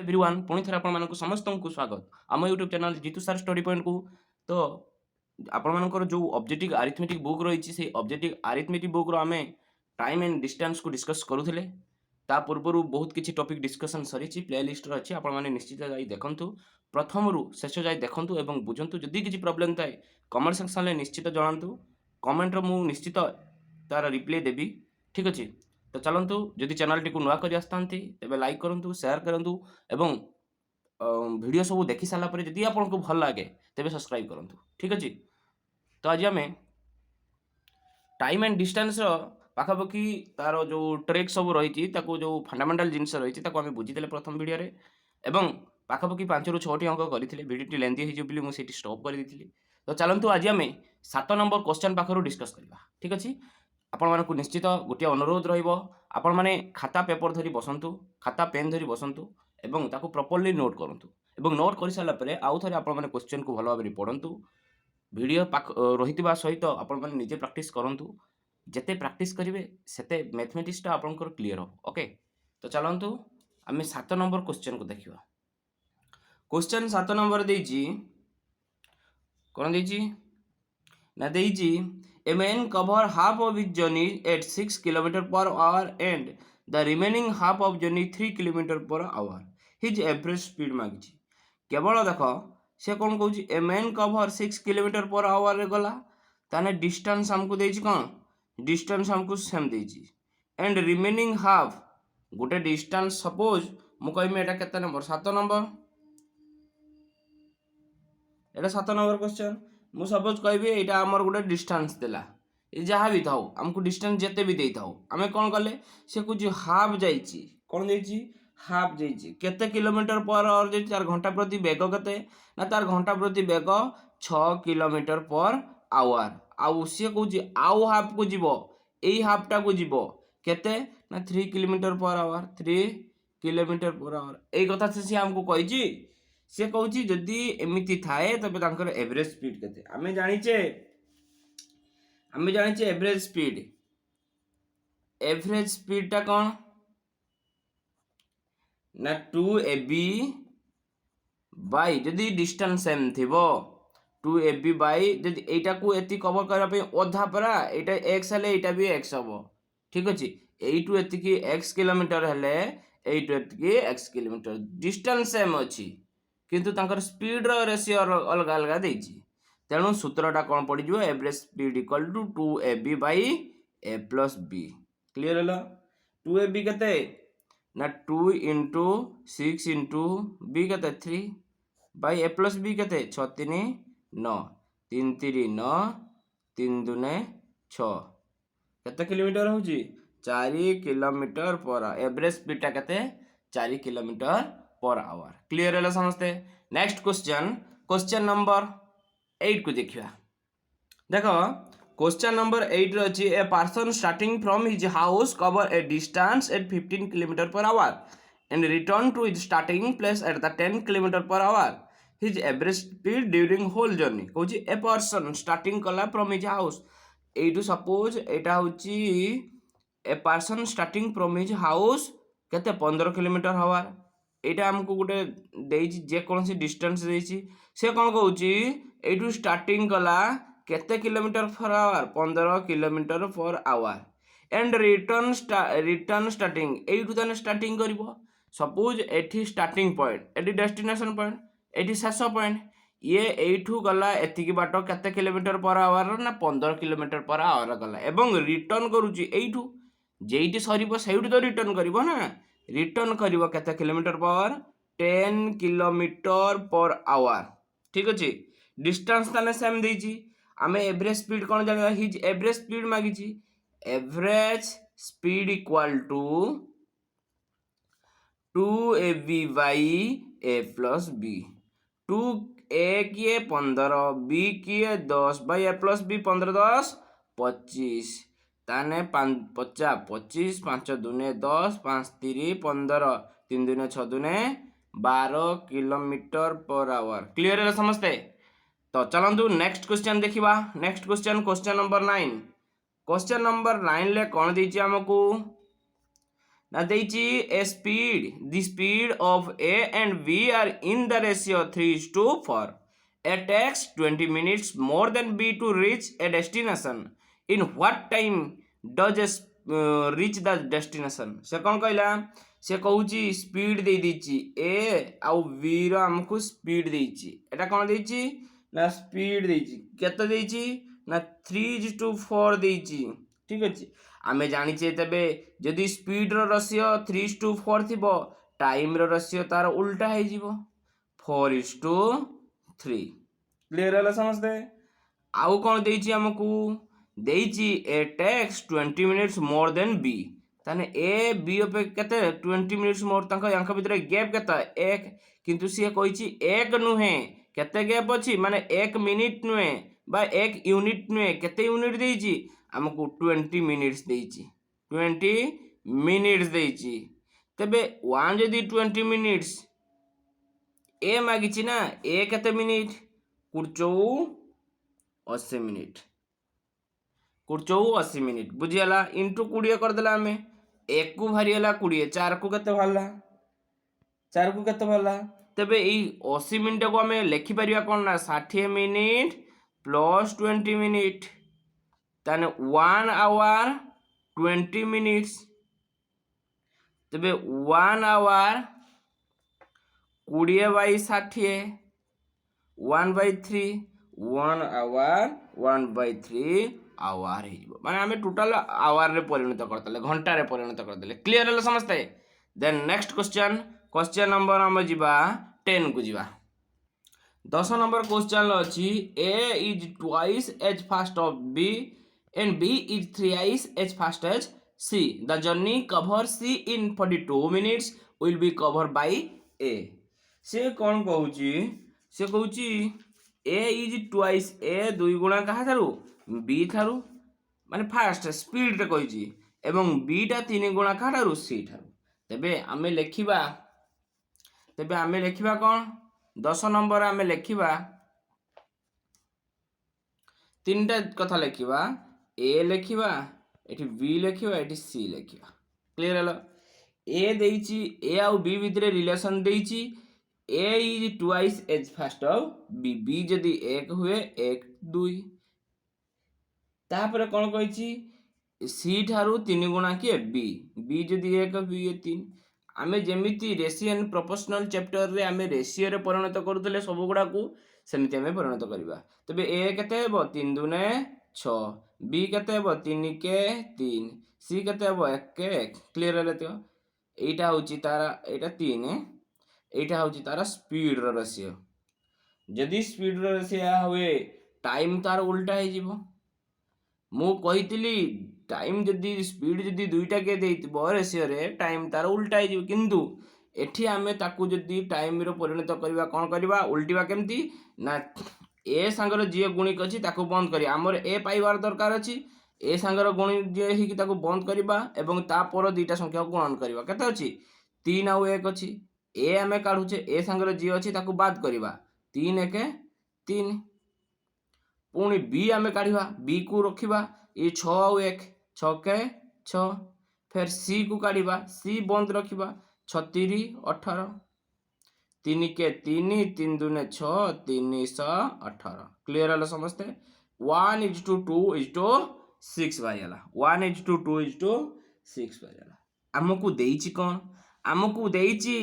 Everyone पुणी थे आपण समस्त को स्वागत आम यूट्यूब चैनल जीतू सार स्टडी पॉइंट को। तो आपंकर जो ऑब्जेक्टिव अरिथमेटिक बुक रही से ऑब्जेक्टिव अरिथमेटिक बुक आम टाइम एंड डिस्टेंस को डिस्कस करूले। ता पूर्व बहुत किसी टॉपिक डिस्कशन सरी प्लेलिस्ट अच्छी आपने निश्चित जाई देखु प्रथम रु शेष जाए देखूँ और बुझंतु जदि किसी प्रोब्लेम थाए कमेंट सेक्शन में निश्चित जनातु कमेंट मु निश्चित तार रिप्लाई देवी। ठीक अच्छे तो चलतु जदि चैनल टी नुआ कर आसती तेज लाइक करूँ शेयर करूँ एवं वीडियो सब देखी सारापर जदि आपको भल लगे तेज सब्सक्राइब करूँ। ठीक अच्छे तो आज आम टाइम एंड डिस्टेंस पाखापाखि तार जो ट्रिक सब रही जो फंडामेंटाल जिनस रही आम बुझीदे प्रथम वीडियो एवं पाखापाखि 5 ରୁ 6टी अंक करते वीडियो लेंथी हो मुझे स्टॉप कर तो चलतु आज आम 7 नंबर क्वेश्चन पाखर डिस्कस करवा। ठीक अच्छे आपण मानक निश्चित गोटे अनुरोध रहा मैंने खाता पेपर धरी बसतु खाता पेन धरी बसतु एवं ताको प्रॉपर्ली नोट करूँ एवं नोट कर सारापर आउ थे आप क्वेश्चन को भल भाव पढ़ु वीडियो रही सहित आपण मैंने निजे प्रैक्टिस करूँ जिते प्रैक्टिस करेंगे सेते मैथमेटिक्सटा आपंकर क्लीयर हो। ओके तो चलतु आम 7 नंबर क्वेश्चन को देखा। क्वेश्चन 7 नंबर देजी कौन देजी ना देजी A man cover half of his journey at 6 km per hour and the remaining half of journey 3 km per hour. His average speed मागिछि केवल देख से कौन कहूँ a man cover 6 km per hour रे गला ताने डिस्टेंस हमको देछि कौन डिस्टेंस हमको सेम देछि एंड रिमेनिंग हाफ गोटे डिस्टेंस सपोज मु कहमी एटा केते नंबर 7 नंबर एटा 7 नंबर क्वेश्चन मु सपोज कहबी एटा हमर गोटे डिस्टेंस देला जहाँ भी थाउ हमको डिस्टेंस जिते भी दे थाउ आम कौन कले से कुछ हाफ जाइए कौन जाइए हाफ जाइए केते किलोमीटर पर आवर जाइए तार घंटा प्रति बेग केते ना तार घंटा प्रति बेग 6 किलोमीटर पर आवर आउ सी कौच आउ हाफ को जीव यही हाफटा को जीव केते ना 3 kilometre per our 3 kilometre per our यही कथा से हमको कही सी कौच जदि एमती थाए तबे तांकर एवरेज स्पीड केते आमे जानिचे एवरेज स्पीड टा कौन ना 2ab बाई जदि डिस्टेंस सेम थिबो 2ab बाई जदि एटा को एति कवर करा पे ओधा परा एटा x हले एटा भी x हबो। ठीक अछि एटू एति की x किलोमीटर हले एटू एति की x किलोमीटर डिस्टेंस सेम अछि किंतु तांकर स्पीड रो रेशियो अलग अलग देछि तेणु सूत्रटा कौन पड़ जाए average speed equal to 2ab by a plus b। Clear है 2ab केते ना 2 इंटू 6 इंटू b केते 3 बाई a प्लस b केते 6 3 9 3 3 9 3 2 6 केते किलोमीटर होची 4 किलोमीटर पर एवरेज स्पीड टा केते 4 किलोमीटर पर आवर। क्लीयर है समस्ते। नेक्स्ट क्वेश्चन नंबर 8 को देखिए देख क्वेश्चन नंबर 8 रही a person starting from his house cover a distance at 15 kilometre per hour and return to his starting place at the 10 kilometre per hour his average speed during whole journey कहूँ a person starting कला from his house एटू suppose एटा होची a person starting from his house केते 15 kilometre हवार एटा हमको गोटे देछि जे कोनसी डिस्टेंस देछि से कौन कहूँ एटू स्टार्टिंग कला केते kilometre per hour 15 kilometre per hour and return starting एटू ताने स्टार्टिंग करिवो सपोज एठी स्टार्टिंग पॉइंट एठी डेस्टिनेशन पॉइंट एठी शेष पॉइंट ये एठू गला एतिकी बाट केते किलोमीटर पर आवर ना 15 किलोमीटर पर आवर गला एवं रिटर्न करूची एठू जेइटी सरीबो सेउटी तो रिटर्न करिवो ना रिटर्न करिवो केते किलोमीटर पर 10 किलोमीटर पर आवर। ठीक अछि डिस्टेंस ताने सेम देछि आमे एवरेज स्पीड कौन जानिबा हिज एवरेज स्पीड मागिछि average speed equal to 2ab by a plus b 2a किए 15 b किए 10 बाई a प्लस b 15 10 25 ताने 50 25 5 दुने 10 5 3 15 3 दुने 6 दुने 12 किलोमीटर पर आवर। क्लियर है समझते। तो चलतु नेक्स्ट क्वेश्चन देखा next question number 9 question number 9 ले कौन दीजिए आमको ना देइची A speed the speed of A and B are in the ratio 3:4. A takes 20 minutes more than B to reach a destination. In what time does reach the destination? से कौन कहला से कहूची स्पीड दे दीची ए आउ बी रो हमको speed देची एटा कौन देची ना speed देची केते देची ना 3:4 देची ठीक अछि आमे जानिचे तबे जदि स्पीड रो रेशियो 3:4 थिबो टाइम रो रेशियो तार उल्टा हे जिवो 4:3 क्लियर है समझते आउ कौन देची हमको देची A takes 20 minutes more than B ताने ए बी पे केते 20 मिनिट्स मोर तांका यांका भितरे गैप केता एक किंतु सी कहिची एक नुहे केते गैप अछि माने 1 मिनिट नुहे बा 1 यूनिट नुहे केते यूनिट देची हमको 20 मिनिट्स देची 20 मिनिट्स देची तबे 1 जदी 20 मिनिट्स ए मागिची ना ए केते मिनिट कुर्चौ 80 मिनिट कुर्चौ 80 मिनिट बुझियाला इंटू 20 कर देला हमें एक को भारी हला 20 4 को केते भाला 4 को केते भाला तबे ई 80 मिनिट को हमें लिखि परिया कोन ना 60 मिनिट प्लस 20 मिनिट ताने 1 आवर 20 मिनिट्स तबे 1 आवर 20/60 1/3 1 आवर 1/3 आवर हो माने आमे टोटल आवर रे परिणत करतले घंटा रे परिणत करतले क्लियर हला समझते देन नेक्स्ट क्वेश्चन नंबर हम जिबा 10 को जिबा 10 नंबर क्वेश्चन अछि A is twice as fast of B and B is thrice as fast as C the journey cover C in 42 minutes will be cover by A से कौन कहूची से कहूची ए is twice ए दुई गुणा कहा थारु बी थारु माने fast speed रे कहिची एवं B टा 3 गुणा कहा थारु सी थारु तबे आमे लेखिबा कोन 10 नंबर आमे लेखिबा तीनटा कथा लेखिबा ए लेखिबा एठी बी लेखिबा एठी सी लेखिबा क्लियर हलो ए देइची ए आउ बी भितरे रिलेशन देइची A is twice as fast of B B जदी एक हुए 1 2 तापर कोन कहिची सी ठारू 3 गुणा के बी बी जदी 1 बी 3 आमे जेमिति रेशियो एंड प्रोपोर्शनल चैप्टर रे आमे रेशियो रे परिणत करूतले सब गुडा को सेमिति आमे परिणत करबा तबे ए केते हेबो 3 दुने 6 बी केते हेबो 3 के 3 सी केते हेबो 1 के 1 क्लियर हले तो एटा होची तारा एटा 3 एटा होची तारा स्पीड रो रेशियो जदी स्पीड रो रेशियो हुए टाइम तार उल्टा हे जिवो मु कहितली टाइम जदी स्पीड जदी दुईटा के देइतबो रेशियो रे टाइम तार उल्टा हे जिवो किंतु एठी आमे ताकू जदी टाइम रो परिणत करबा कोन करबा उल्टीबा केमती ना ए संगर जे गुणिक अछि ताकू बंद करी हमर ए पाइबार दरकार अछि ए संगर गुणी जे ही ताकू बंद करबा एवं ता पर दुईटा संख्या को गुणन करबा केते अछि 3 आ 1 अछि ए आमे काढुचे ए संगर जे अछि ताकू बाद करबा 3 1 3 पुणी बी आमे काढिबा बी को रखिबा ए 6 आ 1 6 के 6 फिर सी को काढिबा सी बंद रखिबा 36 18 3 के 3 3 दुने 6 318 क्लियर हला समझते 1 is to 2 is to 6 भाईला 1 is to 2 is to 6 भाईला हमकु देइची कोन हमकु देइची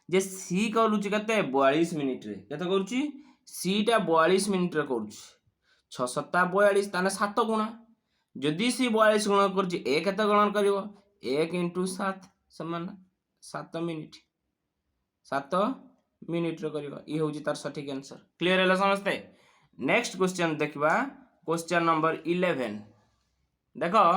जे सी करूची कते 42 मिनिट रे कते करूची सी टा 42 मिनिट रे करूची 6 7 42 ताने 7 गुणा जदी सी 42 गुणा करची ए कते गणन करिवो 1 * 7 समान 7 मिनिट 7 मिनिट रे करिवो ई होची तार सटीक आंसर क्लियर हला समझते नेक्स्ट क्वेश्चन देखबा क्वेश्चन नंबर 11 देखो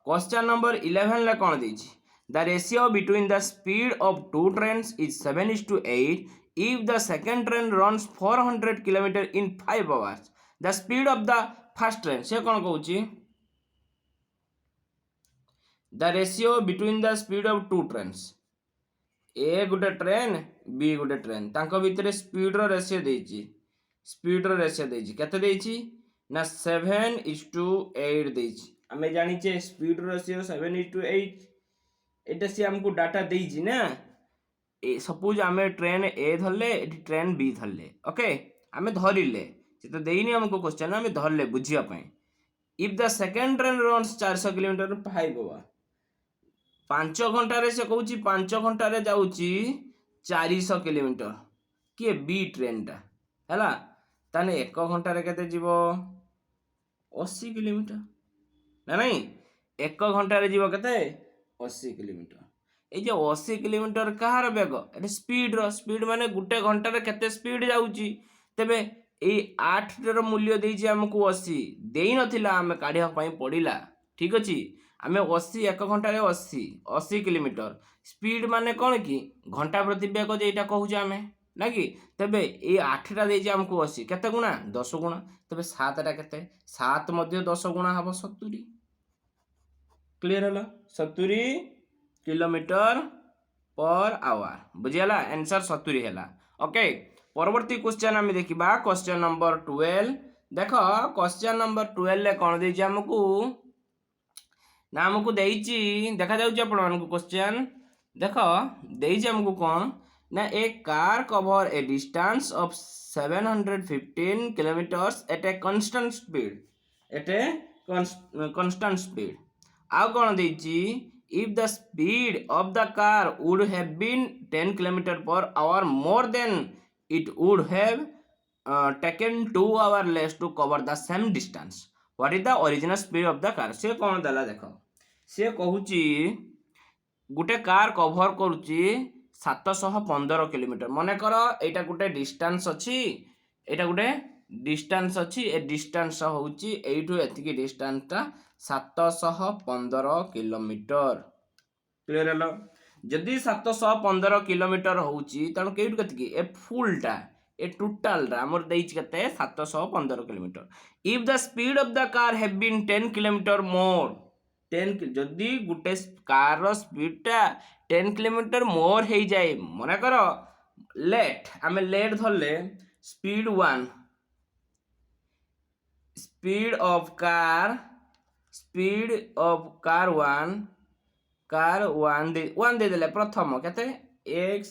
क्वेश्चन नंबर 11 ले कोन देची The ratio between the speed of two trains is 7:8 if the second train runs 400 km in 5 hours. The speed of the first train से कौन कहूची The ratio between the speed of two trains A Gute train B Gute train तांको भितरे speed row ratio देची केते देची ना 7:8 देची हमें जानिचे speed row ratio 7:8 এটা C हमको data देइछि ना ए सपोज आमे ट्रेन ए धरले एठी ट्रेन बी धरले ओके आमे धरिले से तो देइनी हमको क्वेश्चन आमे धरले बुझिया पई if the second train runs 400 kilometre 5 होवा 5 घंटा रे से कहूची 5 घंटा रे जाउची 400 किलोमीटर किए बी ट्रेन टा हैला ताने 1 घंटा रे केते जीवो 80 किलोमीटर ना नहीं 1 घंटा रे जीवो केते 80 किलोमीटर ए जे 80 किलोमीटर कहार बेग ए स्पीड माने गुटे घंटा रे केते स्पीड जाउची तेबे ए 8 रो मूल्य देइछि हमकु 80 देई नथिला हमें काढिया पई पडिला ठीक अछि आमे 80 1 घंटा रे 80 किलोमीटर स्पीड माने कोन की घंटा प्रति बेग जे एटा कहू जे हमें ना कि तेबे ए 8 टा देइछि हमकु 80 केते गुणा 10 गुणा तेबे 7 टा केते 7 मध्ये 10 गुणा हबो 70 क्लियर हला 70 किलोमीटर पर आवर बुझियाला आंसर 70 हैला ओके परवर्ती क्वेश्चन आमे देखिबा क्वेश्चन नंबर 12 देखो क्वेश्चन नंबर 12 ले कोन देइछि हमकु ना हमकु देइछि देखा जाउछि आपण मानकु क्वेश्चन देखो देइछि हमकु कोन ना a car cover a distance of 715 kilometres at a constant speed आउ कोन देइछि if the speed of the car would have been 10 km per hour more than it would have taken 2 hours less to cover the same distance what is the original speed of the car से कौन देला देखो से कहूची गुटे car cover करूची 715 kilometre मने कर एटा गुटे distance अछि एटा गुटे distance अछि ए डिस्टेंस होउची एठू एतिकी डिस्टेंस ता 715 किलोमीटर क्लियर हलो जदी 715 किलोमीटर होउची तण केउट कतकी ए फुलटा ए टोटल रा हमर देइछ कते 715 kilometre if the speed of the car have been 10 kilometre more 10 जदी गुटे कार रो स्पीड टा 10 किलोमीटर मोर हे जाय मने करो लेट हमें लेट धरले स्पीड 1 स्पीड ऑफ कार 1 दे देले प्रथम केते x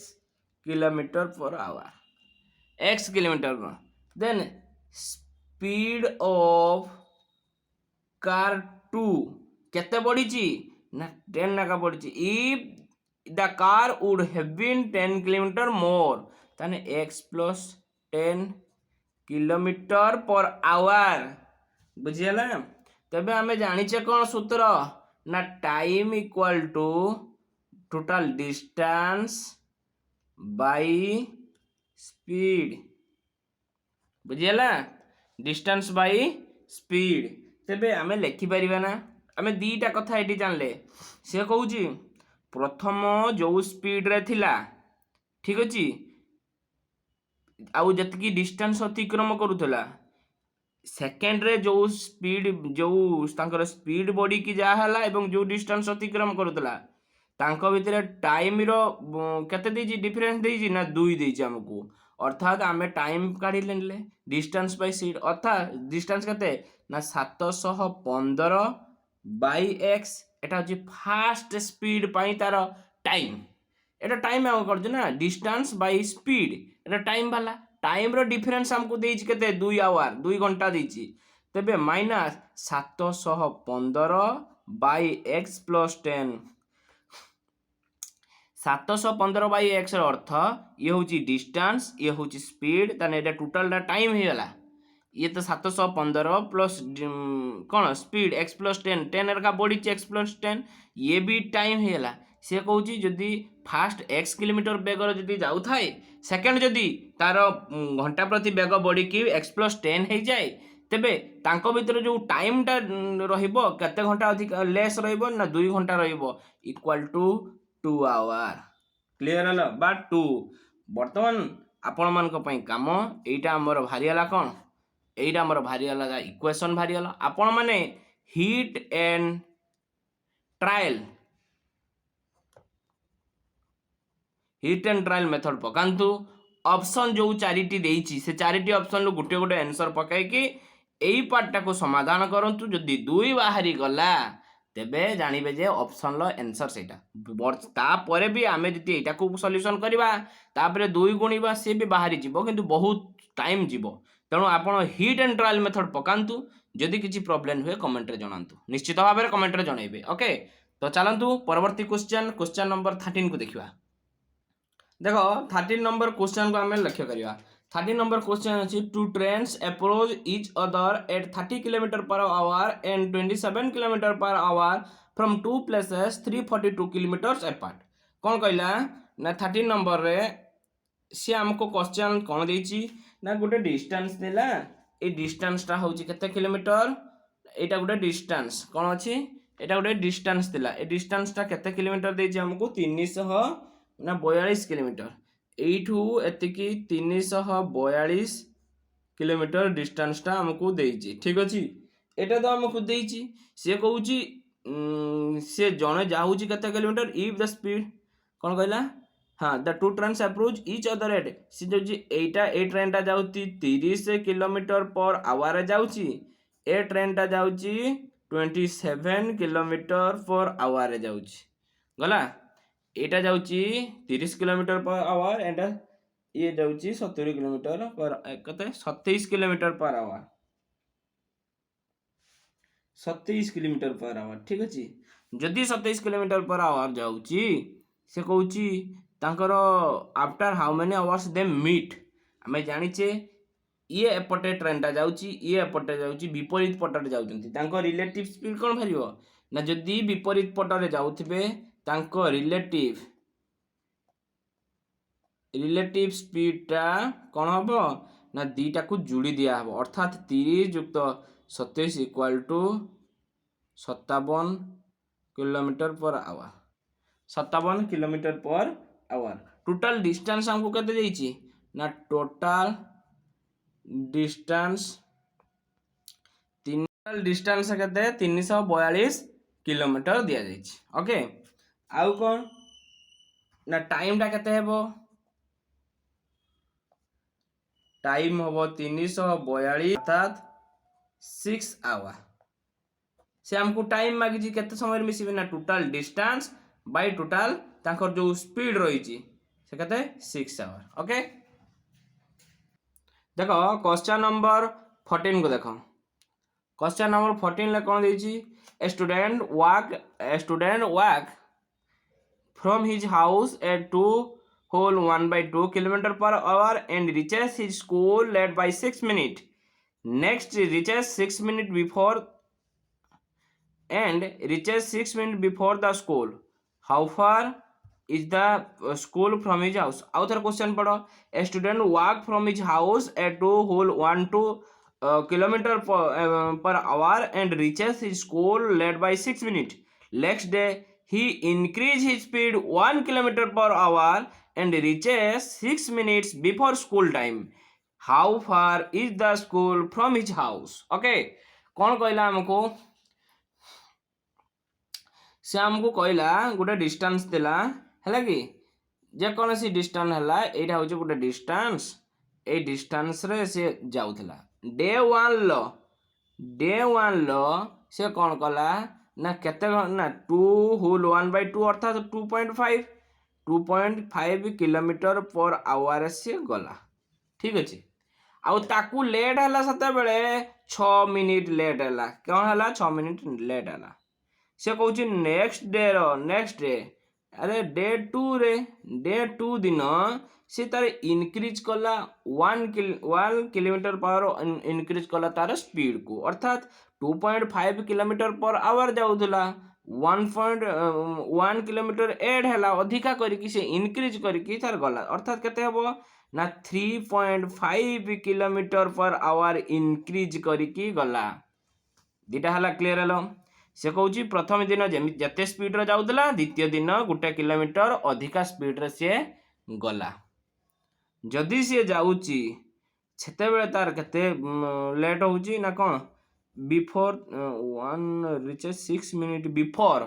kilometre per hour x kilometre then speed of car 2 केते बढ़ीची ना 10 नाका बढ़ीची if the car would have been 10 kilometre more ताने x plus 10 kilometre per hour बुझियला तबे हमें जानिचे कोन सूत्र ना time equal to total distance by speed बुझियला डिस्टेंस बाय स्पीड तबे हमें लिखि परिबा ना हमें दीटा कथा एटी जानले से कहूची प्रथम जो स्पीड रे थिला ठीक अछि आउ जतकी डिस्टेंस अतिक्रम करूथला सेकेंड रे जो स्पीड जो तांकर स्पीड बॉडी की जा हला एवं जो डिस्टेंस अतिक्रम करूतला तांको भितरे टाइम रो केते देजी डिफरेंस देजी ना 2 देजी हमकु अर्थात हमें टाइम काढी लेले डिस्टेंस बाय स्पीड अर्थात डिस्टेंस केते ना 715 बाय x एटा होची फास्ट स्पीड पाई तार टाइम एटा टाइम हम करछ ना डिस्टेंस बाय स्पीड एटा टाइम वाला टाइम रो डिफरेंस हमको देइछ केते 2 आवर 2 घंटा देइछि तबे minus 715 by x plus 10 715 by x रो अर्थ ये होची डिस्टेंस ये होची स्पीड तने एटा टोटल दा टाइम हे गला ये तो 715 प्लस कोन स्पीड x प्लस 10 10 रा बॉडी x प्लस 10 ये भी टाइम हे गला से कहूची जदी फास्ट x किलोमीटर बेगर जदी जाउ थाए सेकंड जदी तार घंटा प्रति बेग बॉडी की x प्लस 10 हे जाए तेबे तांको भीतर जो टाइम टा रहिबो केते घंटा अधिक लेस रहिबो ना 2 घंटा रहिबो इक्वल टू 2 आवर क्लियर हला बा 2 वर्तमान आपण मान को पई काम एटा हमर भारियाला कोन एटा हमर भारियाला इक्वेशन भारियाला आपण माने हिट एंड ट्रायल मेथड पकांतु ऑप्शन जो चारिटी देइछि से चारिटी ऑप्शन लो गुटे गुटे आंसर पकाई कि एई पार्ट को समाधान करंतु जदी 2 बाहरी गला तेबे जानवे जे ऑप्शन लो आंसर सेटा तापर भी आम जी यहाँ को सल्यूशन करवा तापर 2 गुणा सी भी बाहरी जीव किंतु बहुत टाइम जीव तेणु आप हिट एंड ट्रायल मेथड पकातु जदि किसी प्रोब्लेम हुए कमेंट रे जनातु निश्चित भाव में कमेंट रे जनइबे ओके। तो चलतु परवर्ती क्वेश्चन नंबर 13 को देखा। देखो 13 नंबर क्वेश्चन को आम लक्ष्य करवा। 13 नंबर क्वेश्चन अच्छी two trains approach each other at 30 kilometre per hour and 27 kilometre per hour from two places 342 kilometre apart. कौन कहला ना 13 नंबर रे सी आमको क्वेश्चन कौन देछि ना गोटे डिस्टेंस देला ए डिस्टेंसटा होछि केते किलोमीटर एटा गोटे डिस्टेंस कौन अछि एटा गोटे डिस्टेंस देला ए डिस्टेंसटा केते किलोमीटर देछि हमको 300 ना 42 किलोमीटर एठू एतिकी 342 किलोमीटर डिस्टेंसटा हमको देछि ठीक अछि। एटा तो हमको देछि से कहूछि से जने जाउछि केते किलोमीटर इफ द स्पीड कौन कहला हाँ the two trains approach each other at C जो एटा ए ट्रेनटा जाउछि 30 किलोमीटर पर आवर जाउछि ए ट्रेनटा जाउछि 27 किलोमीटर पर आवर जाउछि गला एटा जाउछि 30 किलोमीटर पर आवर एटा ये जाउछि 70 किलोमीटर पर कते 27 kilometre per our 27 kilometre per our ठीक अछि। जदि 27 किलोमीटर पर आवर जाउछि से कहूछि तांकर after how many hours they meet आमे जानिचे ये एपटे ट्रेनटा जाउछि ये एपटे जाउछि विपरीत पटरे जाउछन्ति तांको रिलेटिव स्पीड कोन भरियो ना जदि विपरीत पटरे जाउथिबे तांको रिलेटिव स्पीडटा कौन हम ना दीटा को जोड़ी दिया हम अर्थात 30 युक्त 27 equal to 57 kilometre per hour 57 kilometre per hour. Total distance हमको केते देछि ना टोटल डिस्टेंस केते 342 किलोमीटर दिया जाइछि ओके। आउ कौन ना टाइमटा केते हेबो टाइम हम 342 अर्थात 6 आवर से हमको टाइम मागिछि केते समय मिसिबे ना टोटल डिस्टेंस बाय टोटल तांकर जो स्पीड रहिछि से केते 6 आवर ओके। देखो क्वेश्चन नंबर 14 को देखो क्वेश्चन नंबर 14 ले कोन देछि a student walk from his house at 1/2 kilometer per hour and reaches his school late by 6 minutes. Next reaches 6 minutes before the school. How far is the school from his house? Other question पढ़ो a student walk from his house at 2.12 kilometer per hour and reaches his school late by 6 minutes. Next day he increases his speed 1 kilometer per hour and reaches 6 minutes before school time. How far is the school from his house? Okay, कौन कहला हमको से हमको कहला गोटे distance देला है कि जे कौन सी डिस्टेंस है यहाँ हूँ गोटे डिस्टेंस ए डिस्टेंस रे से जाऊला डे वन लो से कौन कला ना केते ना 2/1/2 अर्थात 2.5 किलोमीटर पर आवर से गला ठीक अच्छे। आउ ताकू लेट है सत बेले 6 मिनिट लेट है कौन है 6 मिनिट लेट है से कौच नेक्स्ट डे अरे डे 2 दिन से तार इनक्रीज कला 1 किलोमीटर पर इनक्रीज कला तार स्पीड को अर्थात 2.5 kilometre per our जाऊला 1 kilometre add है अधिका करके से इनक्रीज करके तार गला अर्थात केते हबो ना 3.5 किलोमीटर पर आवर इनक्रीज करके गला दीटा है क्लीयर है से कौच प्रथम दिन जिते स्पीड रे जाऊला द्वितीय दिन 1 किलोमीटर अधिका स्पीड रे से गला जदि सी जाऊँगी सेते बेले तार केते लेट होउची ना कौन बिफोर 1 रिचेस 6 मिनिट बिफोर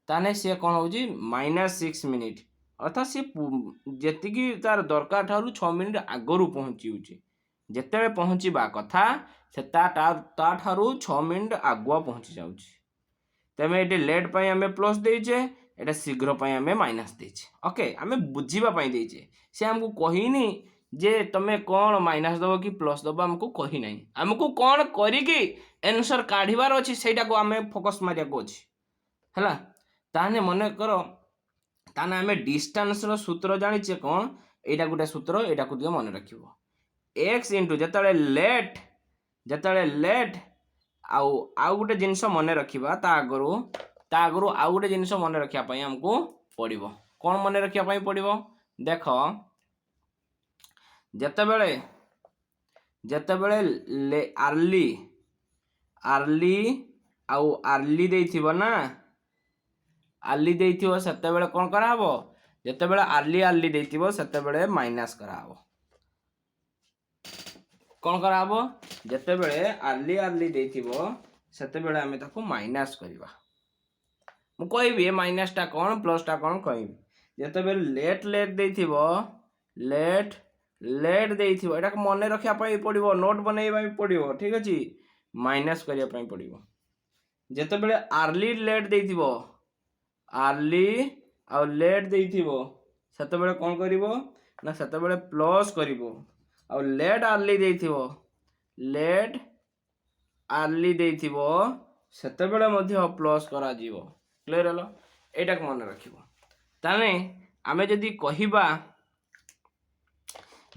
ताने सी कौन होउची -6 मिनिट अर्थात सी जेतिकी तार दरकार ठारू 6 मिनिट आगरू पहुँची जिते पहुँचवा कथा से ता ठारू 6 मिनिट आगुआ पहुँची जाउची तेमे ये लेट पाई आमे प्लस देचे, एटा शीघ्र पाई आमे माइनस देचे। ओके आमे बुझीबा पाई देचे, से हमको कहिनी जे तमे कौन माइनस दबो कि प्लस दबो हमको कही नहीं, हमको कौन करिकी आंसर काढिबार अछि सेटा को आमे फोकस मारिया को अछि हला। ताने मने करो ताने आमे डिस्टेंस रो सूत्र जानिचे कौन, एटा गुटे सूत्र, एटा को दियो मने रखिबो x इनटू जेतले लेट आउ गुटे जिनस मने रखिबा ता आगरू आउ गुटे जिनस मने रखिया पई हमको पड़िबो। कौन मने रखिया पई पड़िबो देखो, जेतेबेले ले आर्ली आउ आर्ली देथिबो ना, आर्ली देथिबो सेतेबेले कोन करा हबो, जेतेबेले आर्ली देथिबो सेतेबेले माइनस करा हबो। कौन करा हबो, जेतेबेले आर्ली देथिबो सेतेबेले आमे ताको माइनस करिबा। मु कहबी माइनस टा कौन प्लस टा कौन कहबी। जेतेबेले लेट देथिबो, लेट देथिबो एटा मने रखिया पई पड़िबो, नोट बनेइबा पड़िबो, ठीक अछि, माइनस करिया पई पड़िबो। जेतेबेले आर्ली लेट देथिबो, आर्ली आ लेट देथिबो सेतेबेले कोन करिवो ना, सेतेबेले प्लस करिवो। आ लेट आर्ली देथिबो, लेट आर्ली देथिबो सेतेबेले मध्ये प्लस करा जीवो। क्लियर हलो, एटा को मन रखिबो। ताने आमे जदी कहिबा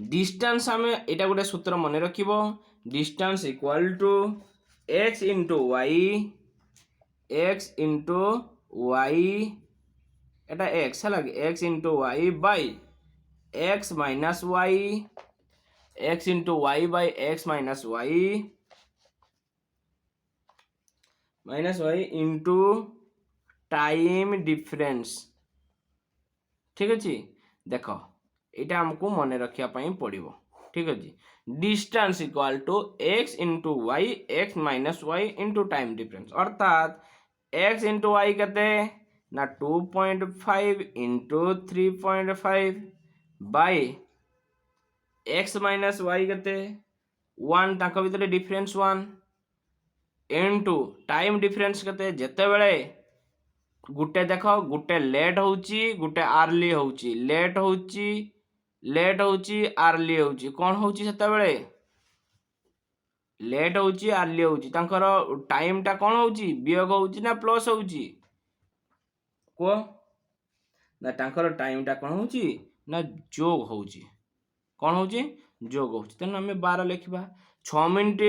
डिस्टेंस, आमे एटा गुटे सूत्र मन रखिबो, distance equal to x into y, एटा x है लगे, x into y by x minus y, x into y by x minus y into time difference. ठीक अच्छे, देख यहाँ हमको मन रखा पड़ो। ठीक अच्छे, distance equal to x into Y, X minus Y into time difference, अर्थात x इंटू वाई केते ना 2.5 into 3.5 by X minus Y केते 1, ताको भीतर डिफरेंस 1 इंटू टाइम डिफरेंस केते, जेते बेले गुटे देख गुटे लेट होउची गुटे आर्ली होउची, लेट होउची आर्ली होउची, कौन होउची सेते बेले लेट होउची आर्ली होउची, तांकर टाइम टा कौन होउची वियोग होउची ना प्लस होउची को ना, तांकर टाइम टा कौन होउची ना जोग होउची, कौन होउची जोग होउची। तेन हमें 12 लिखिबा, 6 मिनिट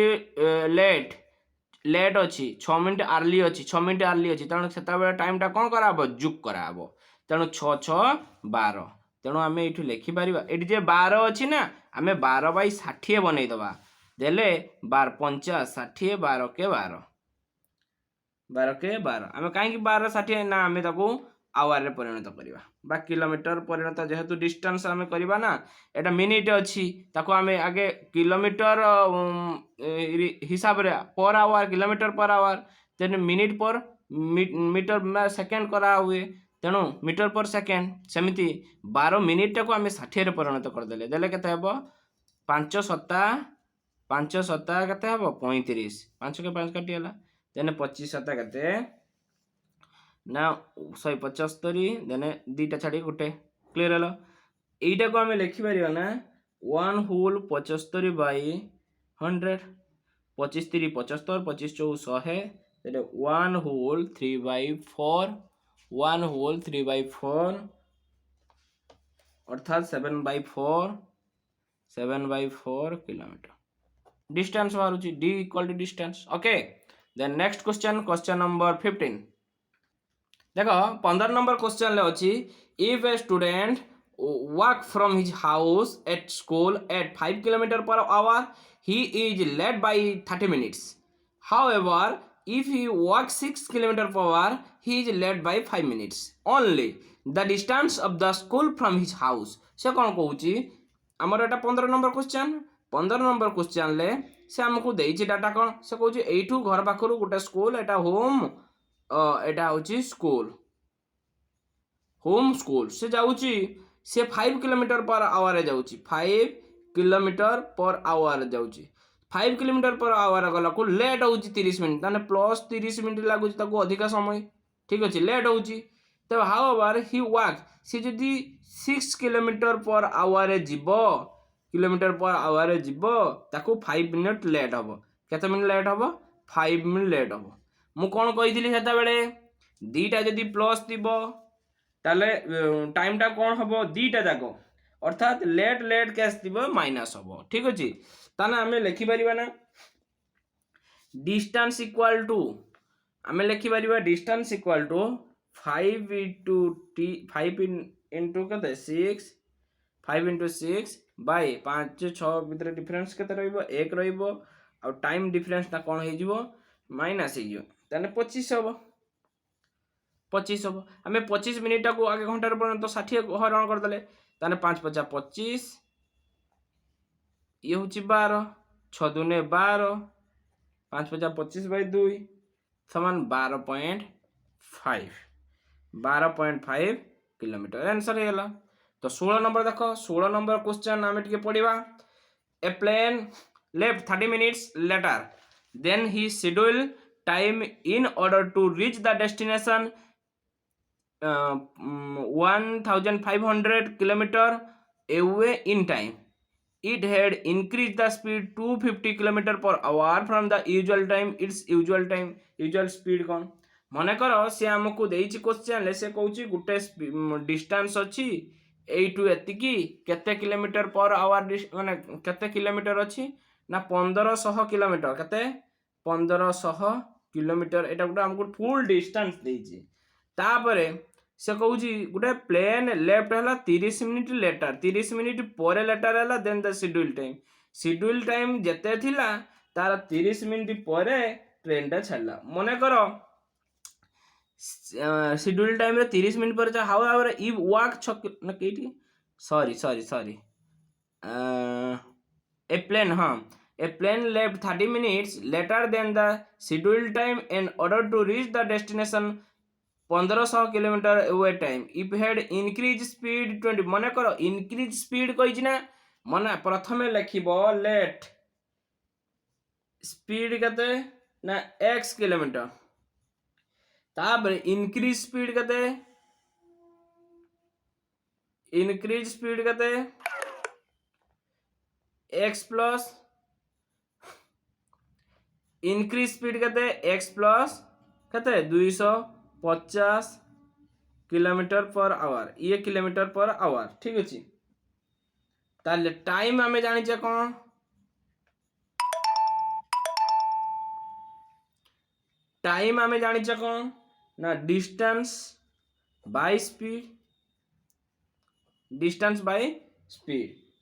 लेट अच्छी, 6 मिनिट आर्ली अच्छी, 6 मिनिट आर्ली अच्छी, तेणु से टाइम टा कौन करा जुग करा, तेणु 6 6 12, तेणु आम ये लिखिपर ये जे 12 अच्छी ना, आम 12 बाई 60 बनईदबा, देले 12 50 60 12 के 12 आम कहीं 12 60 ना, आम आवर रे परिणत करवा बा किलोमीटर परिणत, जेहेतु डिस्टेंस आम करवा ना, एटा मिनिट अच्छी ताको आम आगे किलोमीटर हिसाब रे per hour, kilometre per our, तेन मिनिट पर मीटर सेकेंड करा हुए, तेणु मीटर पर सेकेंड सेमती 12 मिनिट टाको आम 60 रे परिणत करदेले, देले केते हबो 5 सत्ता 5 सत्ता केते हबो 35, 5 के 5 काटिला, देने 25 सत्ता केते ना 175, देने दीटा छाड़ी गुटे। क्लियर हलो, एटा को आम लिखि परिबा ना 1 होल 75 बाई 100, 25 3 75, 25 4 100, तेरे 1 होल 3/4, 1 होल 3/4 अर्थात 7/4 किलोमीटर डिस्टेंस बाहर d equal to distance. Okay, then next question, question number 15 देखो 15 नंबर क्वेश्चन ले अछि, if a student walk from his house at school at 5 km per hour, he is late by 30 minutes. However, if he walks 6 km per hour, he is late by 5 minutes only. The distance of the school from his house. से कौन कहूची आमर एटा 15 नंबर question, 15 नंबर question ले से हमको देइची data कौन, से कहूची एठू घर पाखरु गोटे स्कूल, एटा होम, एटा होची स्कूल, होम स्कूल, से जाउची से 5 किलोमीटर पर आवर जाउची, 5 किलोमीटर पर आवर जाउची, 5 किलोमीटर पर आवर गला को लेट हो 30 मिनट ताने प्लस 30 मिनट लगुच ताको अधिक समय ठीक अच्छे लेट हो तब हाउ ओवर ही वाक सी जदि 6 किलोमीटर पर आवर जीव किलोमीटर पर आवर जीव ताको 5 मिनट लेट हम केते मिनट लेट हम 5 मिनट लेट हम मु कौन कही सेता बेले दीटा जदि प्लस थी ताले टाइम टा कौन हम दीटा जाक अर्थात लेट लेट कैश थी माइनस हम ठीक अच्छे ताने आमे लिखि परिबा ना डिस्टेंस इक्वल टू आमे लिखि परिबा distance equal to 5 into T 5 into केते 6 5 इंटू 6 बाय 5 6 भितर डिफरेंस केते रहइबो 1 रहइबो आ टाइम डिफरेंस ता कोन हे जिवो माइनस हे जिवो ताने 25 हबो 25 हबो आमे 25 मिनिट को आगे घंटा पर्यंत 60 हरण कर देले ताने 5 50 25 ये होची 12 6 दुने 12 5 50 25 बाय 2 समान 12.5 12.5 किलोमीटर आंसर हेला तो 16 नंबर देखो 16 नंबर क्वेश्चन आमे टिके पढिबा ए plane left 30 minutes later then he schedule time in order to reach the destination 1500 kilometer away in time it had increased the speed 250 kilometer per hour from the usual time its usual speed कौन मन कर सी आमको देइछि question ले से कहूची गुटे distance अछि एटू एतिकी केते kilometre per our माने केते किलोमीटर अछि ना 1500 किलोमीटर केते 1500 किलोमीटर एटा गुटे हमको फुल डिस्टेंस देइछि तापरे से कहूची गुटे प्लेन लेफ्ट हला 30 मिनिट लेटर 30 मिनिट पर लेटर हला देन द शेड्यूल टाइम जेते थिला तार 30 मिनिट पर ट्रेन टा छाडला मने करो शेड्यूल टाइम रे 30 मिनिट पर हाउ एवर इफ वाक न केटी सॉरी ए प्लेन हाँ a plane left 30 minutes later than the schedule time in order to reach the destination 1500 kilometre away time if had increase speed 20 मन करो increase speed कही ना मन प्रथम लिखिबो let speed केते ना x किलोमीटर तापर इंक्रीज स्पीड केते x प्लस इंक्रीज स्पीड केते x प्लस केते 250 किलोमीटर पर आवर ये किलोमीटर पर आवर ठीक अछि ताले टाइम आमे जानि छ कोन टाइम आमे जानि छ कोन ना डिस्टेंस बाय स्पीड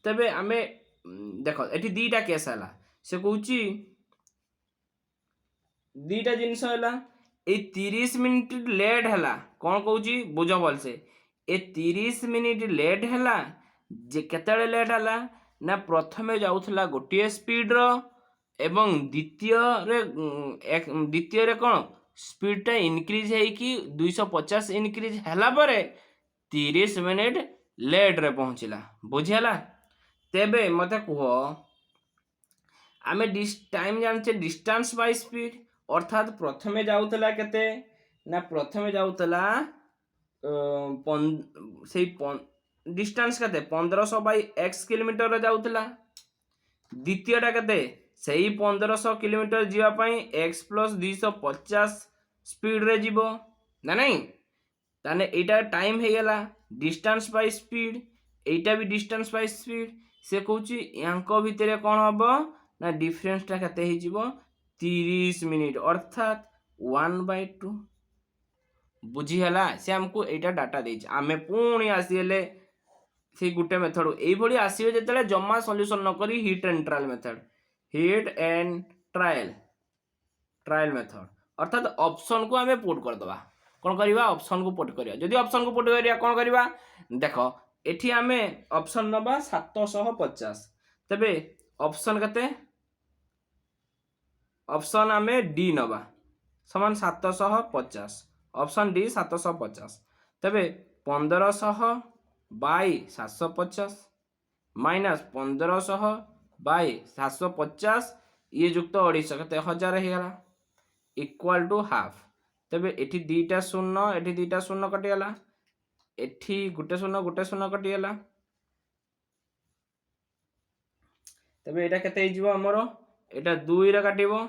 तबे आमे देखो एठी दीटा केस हला से कहूची दीटा जिंस हला ए 30 मिनिट लेट हला कौन कहूची बुझ बोल से ए 30 मिनिट लेट हला जे केतळे लेट हला ना प्रथमे जाउथला गोटिए स्पीड रो एवं द्वितीय रे कोन स्पीड टा इंक्रीज है कि 250 इंक्रीज हला परे 30 मिनिट लेट रे पहुंचला बुझियाला तेबे मते कहो आमे टाइम जानचे डिस्टेंस बाय स्पीड अर्थात प्रथमे जाउतला केते ना प्रथमे जाउतला से डिस्टेंस केते 1500 बाय x किलोमीटर रे जाउतला द्वितीयटा केते सही 1500 किलोमीटर जीवा पई x प्लस 250 स्पीड रे जीवो ना नहीं ताने एटा टाइम हे गेला डिस्टेंस बाय स्पीड एटा भी डिस्टेंस बाय स्पीड से कहूची यांको भितरे कोन हबो ना डिफरेंस टा केते हे जीवो 30 मिनिट अर्थात 1/2 बुझी हला से हमको एटा डाटा देछ आमे पुणी आसीले से गुटे मेथड एई भली आसीबे जेतले जम्मा सॉल्यूशन न करी हिट एंड ट्रायल मेथड अर्थात ऑप्शन को आमे पुट कर दबा कोन करबा ऑप्शन को पुट करिया जदी ऑप्शन को पुट करिया कोन करबा देखो एठी आमे ऑप्शन नबा 750 तबे ऑप्शन कते ऑप्शन आमे डी नबा समान 750 ऑप्शन डी 750 तबे 1500 बाय 750 माइनस 1500 बाय 750 ये युक्त 250 केते 1000 ହେଇଗଲା इक्वल टू हाफ तबे एठी दीटा शून्य एठी दीटा शून्य कटिगला एठी गुटे शून्य कटिगला तबे एटा केते हिजिबो हमरो एटा 2 रे काटिबो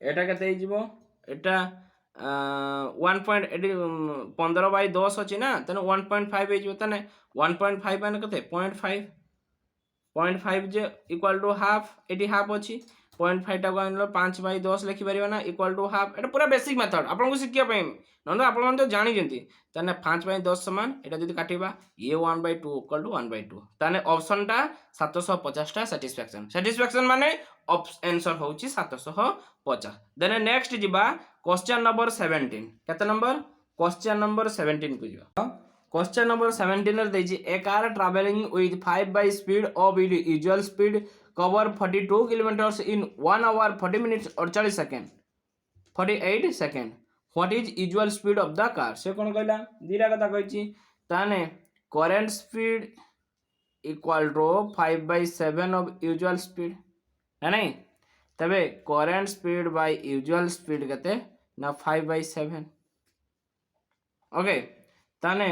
एटा केते हिजिबो एटा 15/10 अछि ना तने 1.5 हिजिबो तने 1.5 माने केते 0.5 जे इक्वल टू हाफ एटी हाफ अछि 0.5 टा को 5/10 लिखि परिबा ना इक्वल टू हाफ एटा पूरा बेसिक मेथड आपन को सिकिया पई नंद आपन मन तो जानि जंती तने 5/10 समान एटा जदी काटिबा ये 1/2 इक्वल टू 1/2 तने ऑप्शन टा 750 टा सैटिस्फैक्शन माने आंसर होउची 750 देन नेक्स्ट जिबा क्वेश्चन नंबर 17 केते नंबर क्वेश्चन नंबर 17 को जिबा क्वेश्चन नंबर 17 रे देजी a car travelling with 5 by speed of it usual speed cover 42 kilometres इन 1 hour 40 minutes 48 second 48 second what is usual speed of the car से कोन कहला दीरा कथा कहची ताने current speed equal to 5/7 of usual speed है नहीं तबे current speed by usual speed कते ना 5/7 ओके ताने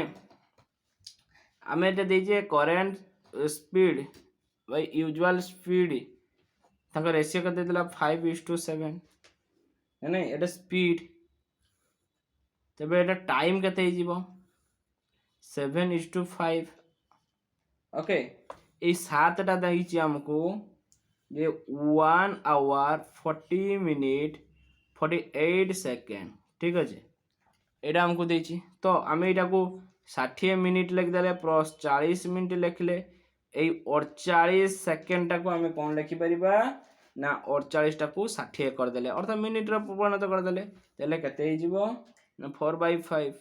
आमे एटा देजे current speed by usual speed ताका रेशियो कते देला 5:7 है नहीं एटा स्पीड तबे एटा टाइम कते हिजिबो 7:5 ओके ए 7 टा दैछि हमको जे 1 hour 40 minute 48 सेकंड ठीक अछि एटा हमको दैछि तो आमे एटा को 60 मिनिट लिख देले प्लस 40 मिनिट लिखले ए 48 सेकंड टा को आमे कोन लिखि परिबा ना 48 टा को 60 कर देले अर्थात मिनिट रे परिणत कर देले तेले केते हि जिवो ना 4/5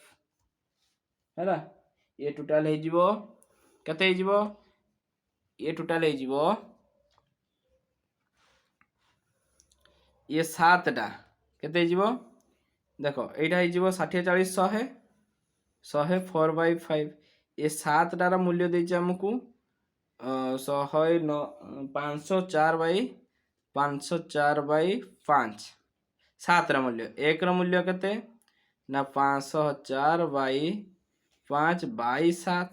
हैला ये टोटल हि जिवो केते हि जिवो ये टोटल हि जिवो ये 7 टा केते हि जिवो देखो एटा हि जिवो 60 40 100 100 4/5 ये 7 टार मूल्य देछि हमकु 504/5 7 रा मूल्य 1 रा मूल्य केते ना 504/5/7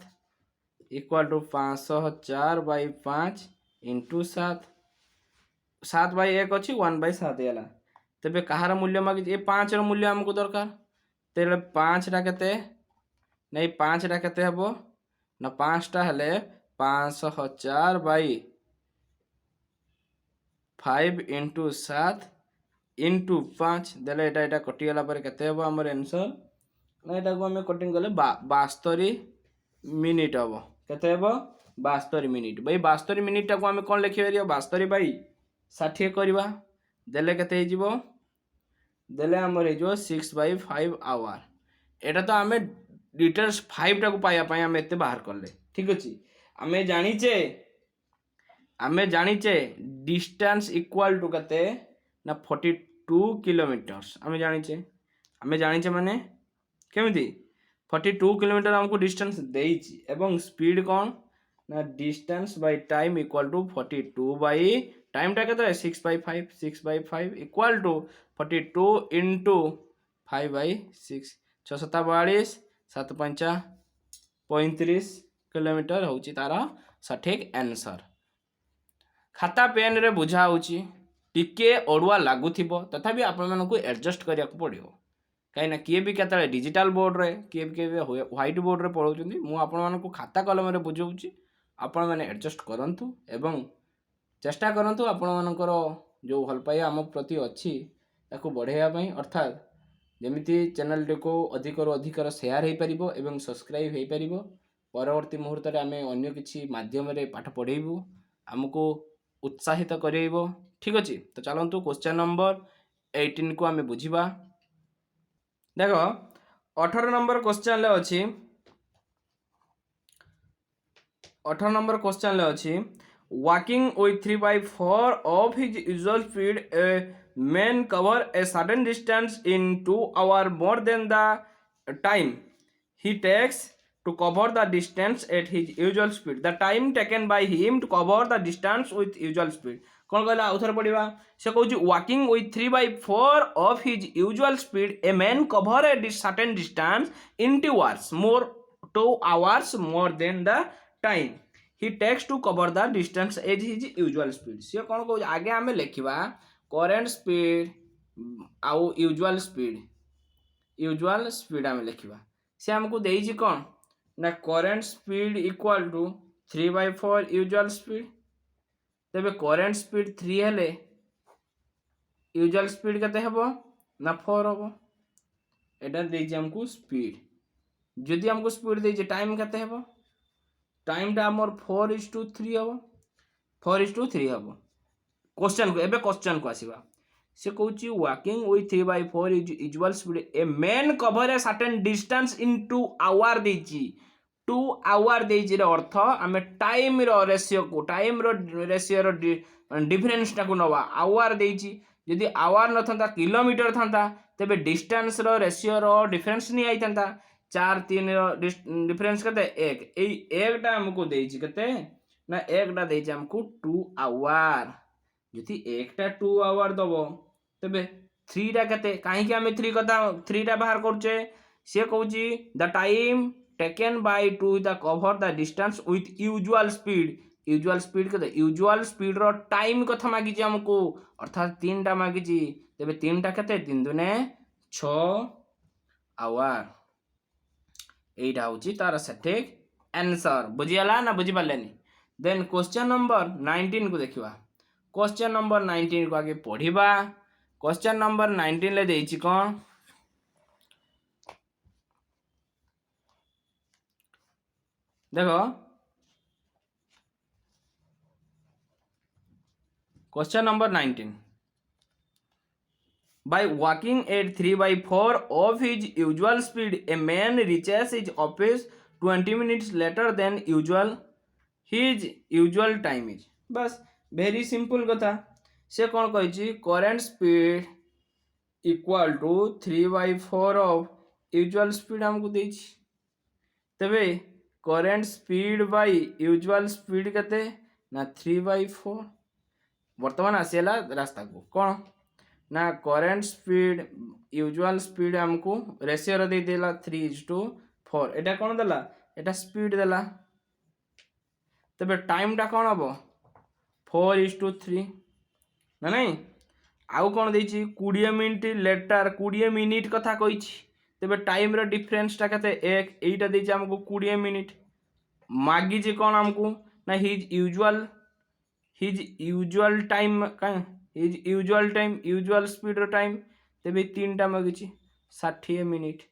इक्वल टू 504/5 इंटू 7 7/1 अछि 1/7 होला तबे कहार मूल्य मागि ए 5 रा मूल्य हमकु दरकार तेले 5 टा केते नहीं 5 टा केते हबो ना 5 टा हेले 5,000/5 इंटू 7 इंटू 5 देले एटा एटा कटि गला पर केते हबो हमर आंसर ना एटा को हमें कटिंग करले 72 मिनिट हबो केते हबो 72 मिनिट भाई 72 मिनिट टा को हमें कोन लिखि परियो 72/60 करबा देले केते हिजिबो देले हमर हिजो 6/5 आवर एटा तो हमें डिटेल्स 5 टा को पाया पाए हम एते बाहर करले ठीक अछि हमें जानिचे डिस्टेंस इक्वल टू कते ना 42 किलोमीटर्स हमें जानिचे माने केमिति 42 किलोमीटर हमको डिस्टेंस देइछि एवं स्पीड कोन ना distance by time equal to 42 by time टा केते 6/5 इक्वल टू 42 इंटू 5/6 642 7/5 35 किलोमीटर होची तारा सठिक आंसर खाता पेन रे बुझा होची टिके ओडुआ लागु थिबो तथापि आपण मानको एडजस्ट करिया को पड़ियो कहीं ना किए भी केतले डिजिटल बोर्ड रे किए भी व्हाइट बोर्ड रे पढौचंदी मु आपण मानको खाता कलम रे बुझौची आपण माने एडजस्ट करंतु एवं चेष्टा करंतु आपण मानकर जो भल पाइया हम प्रति अछि ताको बढ़ेया पई अर्थात जेमिति चैनल को अधिक रु अधिक शेयर हो पारिबो एवं सब्सक्राइब हो पारिबो परवर्ती मुहूर्त रे आमे अन्य किछि माध्यम रे पाठ पढेइबो हमको उत्साहित करेइबो ठीक अछि तो चलंतु क्वेश्चन नंबर 18 को आमे बुझिबा देखो 18 नंबर क्वेश्चन ले अछि 18 नंबर क्वेश्चन ले अछि walking with 3/4 of his usual speed a man cover a certain distance in 2 hours more than the time he takes to cover the distance at his usual speed. The time taken by him to cover the distance with usual speed. कौन कहला आउथर पढ़िबा से कहूची walking with 3/4 of his usual speed a man cover a certain distance in 2 hours more than the time he takes to cover the distance at his usual speed. से कौन कहूची आगे आमे लिखिबा current speed आउ usual speed आमे लिखिबा से हमको देइची कौन ना current speed equal to 3/4 usual speed. तेबे current speed 3 हेले usual speed केते हेबो ना 4 हेबो. एटा देइची हमको speed. जदि हमको speed देइची टाइम केते हेबो टाइम टा हमर 4:3 हेबो 4:3 हेबो. क्वेश्चन को एबे क्वेश्चन को आसीबा से कहूची walking with 3/4 usual speed a man cover a certain distance in 2 hour देइची 2 our देइची रे अर्थ आमे टाइम रो रेशियो को टाइम रो रेशियो रो डिफरेंस टा को नवा आवर देइची यदि आवर न थंता किलोमीटर थंता तबे डिस्टेंस रो रेशियो रो डिफरेंस नि आइ थंता 4 3 रो डिफरेंस कते 1 एई 1 टा हमको देइची कते ना 1 टा देइची हमको 2 आवर यदि 1 टा 2 आवर दबो तबे 3 टा कते काहे कि हमें 3 कथा 3 टा बाहर करछे से कहूची the time taken by to the cover the distance with usual speed कते usual speed रो टाइम कथा मागिची हमको अर्थात 3 टा मागिची तबे 3 टा कते 3 दुने 6 आवर एटा होची तार सठिक आंसर. बुझियाला ना बुझि पालेनी. देन क्वेश्चन नंबर 19 को देखिबा. क्वेश्चन नंबर 19 को आगे पढ़िबा. क्वेश्चन नंबर 19 ले देइची कोन देखो question number 19 by walking at 3/4 of his usual speed a man reaches his office 20 minutes later than usual his usual time is. बस very simple कथा से कौन कहिची current speed equal to 3/4 of usual speed हमको देइची तबे current speed by usual speed केते ना 3/4 वर्तमान आसेला रास्ता को कौन ना current speed usual speed हमको रेशियो रो दे देला 3:4 एटा कौन देला एटा स्पीड देला तबे टाइम टा कौन हबो 4:3 ना नहीं आउ कौन देइची 20 मिनिट लेटर 20 मिनिट कथा कहिची तबे टाइम रो डिफरेंस टा केते 1 एटा देइची हमको 20 मिनिट मागी जे कौन हमको ना हिज यूजुअल टाइम का हिज यूजुअल स्पीड रो टाइम तबे 3 टा मागी 60 मिनिट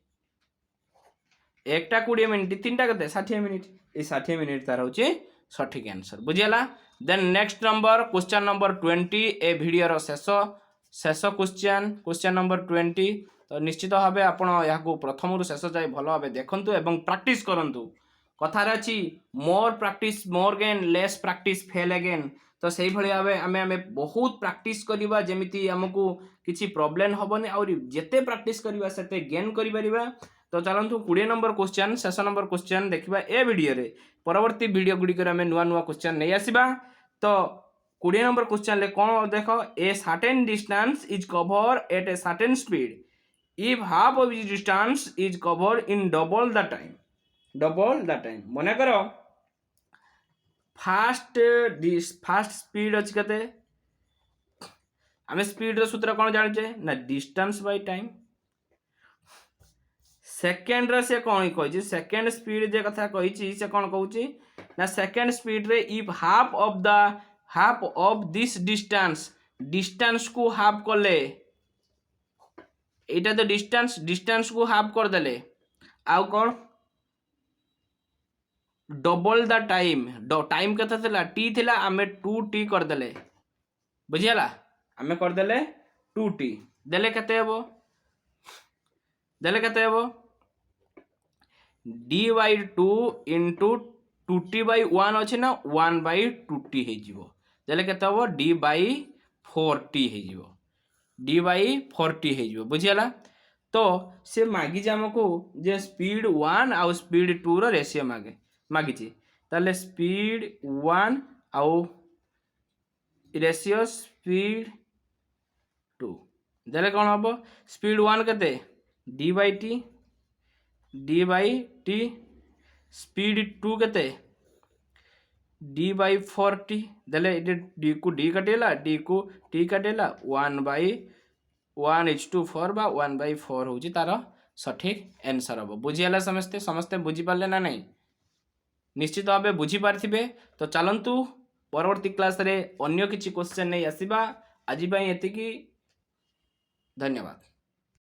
एकटा 20 मिनिट 3 टा केते 60 मिनिट ए 60 मिनिट तार होची सठिक आंसर. बुझियाला. Then next number question number 20 ए वीडियो रो शेष क्वेश्चन नंबर 20 तो निश्चित भाव आपण या प्रथम शेष जाए भल भाव देखंतु एवं प्रैक्टिस करंतु. कथार अच्छी more practice more gain less practice fail again. तो से भाई भाव आम बहुत प्रैक्टिस करवा जमीती आमको किसी प्रॉब्लम हेनी और जिते प्रैक्टिस करवा सेते गेन कर. तो चलतु 20 नंबर क्वेश्चन शेष नंबर क्वेश्चन देखा ए वीडियो रे परवर्ती वीडियो गुड़िक नुआ नुआ क्वेश्चन नहीं आसवा. तो 20 नंबर क्वेश्चन ले कौन देख a certain distance is cover at a certain speed if half of this distance is covered in double the time मने करो फास्ट स्पीड अच्छी कते आमे स्पीड रो सूत्र कौन जाने ना डिस्टेंस बाय टाइम. सेकेंड रे से कौन कही सेकेंड स्पीड जे कथा कही से कौन कहूची ना सेकेंड स्पीड रे if half of this distance को हाफ करले एटा तो डिस्टेंस को हाफ कर देले आउ कौन डबल द टाइम केते थिला टी थिला आमे 2t कर देले. बुझियाला आमे कर देले 2t देले केते हेबो d/2 into 2t/1 अछि ना 1/2t हे जिवो देले केते हेबो d/4t हे जिवो d/4t हे जिवो. बुझियाला. तो से मागिचे आमको जे स्पीड 1 आउ स्पीड 2 रो रेशियो मागिचे ताले स्पीड 1 आउ रेशियो स्पीड 2 देले कौन हम स्पीड 1 केते डी बाई टी स्पीड 2 केते डी बाई 4t देले डी को डी कटेला डी को टी कटेला 1/1:4 बा 1/4 होची तार सठिक आंसर हम बुझीगला समस्ते समस्ते बुझी पारे ना नहीं निश्चित भाव बुझी पारिथिबे तो चलंतु परवर्ती क्लास रे अन्य किछि क्वेश्चन नहीं आसीबा आज एतिकी धन्यवाद।